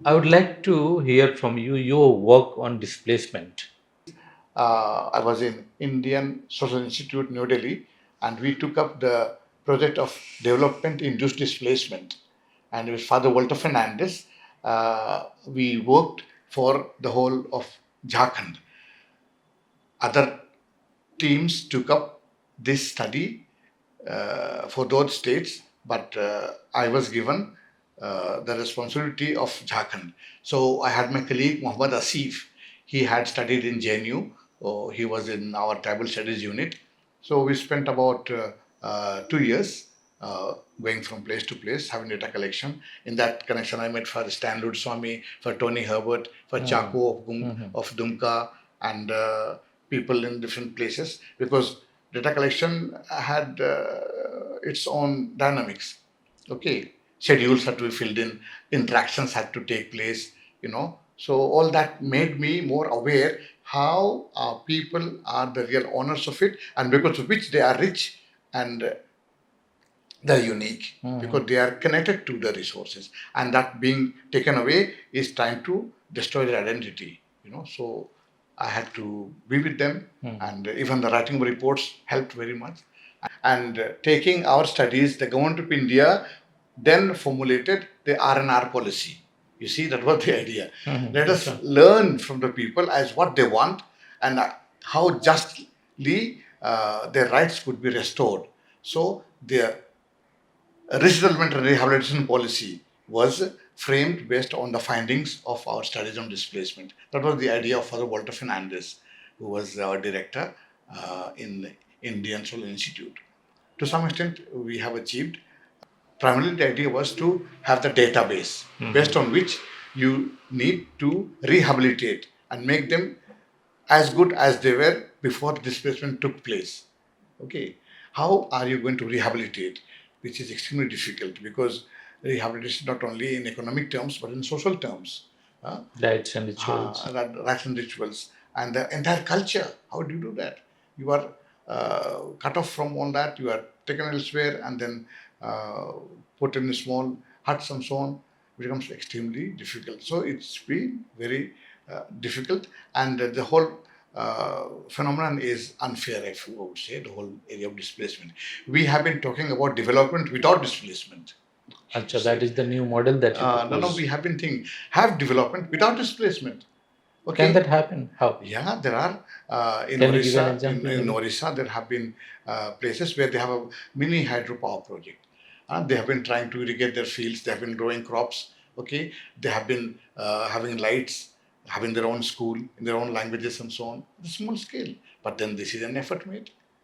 I would like to hear from you your work on displacement. I was in Indian Social Institute, New Delhi, and we took up the project of development induced displacement. And with Father Walter Fernandez, we worked for the whole of Jharkhand. Other teams took up this study for those states, but I was given the responsibility of Jharkhand. So I had my colleague Muhammad Asif. He had studied in JNU. He was in our tribal studies unit. So we spent about 2 years going from place to place, having data collection. In that connection, I met for Stan Swami, for Tony Herbert, for Chaco of Dumka, and people in different places, because data collection had its own dynamics. Okay, schedules had to be filled in, interactions had to take place, So all that made me more aware how people are the real owners of it, and because of which they are rich and they're unique, because they are connected to the resources, and that being taken away is trying to destroy their identity. So I had to be with them, and even the writing of reports helped very much. And taking our studies, the government of India then formulated the R&R policy. You see, that was the idea. Let us learn from the people as what they want, and how justly their rights could be restored. So the resettlement and rehabilitation policy was framed based on the findings of our studies on displacement. That was the idea of Father Walter Fernandez, who was our director in Indian Soul Institute. To some extent, we have achieved. Primarily, the idea was to have the database based on which you need to rehabilitate and make them as good as they were before displacement took place. Okay, how are you going to rehabilitate? Which is extremely difficult, because rehabilitation not only in economic terms but in social terms. Rites and rituals. Rites and rituals, and the entire culture. How do you do that? You are cut off from all that. You are taken elsewhere and then put in small huts and so on. It becomes extremely difficult. So it's been very difficult, and the whole phenomenon is unfair, I would say, the whole area of displacement. We have been talking about development without displacement. Acha, that is the new model that you No, propose. we have been thinking, have development without displacement. Can Okay. that happen? How? Yeah, there are in Can you give an Orissa. example? In Orissa, there have been places where they have a mini hydropower project. They have been trying to irrigate their fields. They have been growing crops. Okay, they have been having lights, having their own school in their own languages and so on. It's small scale, but then this is an effort made.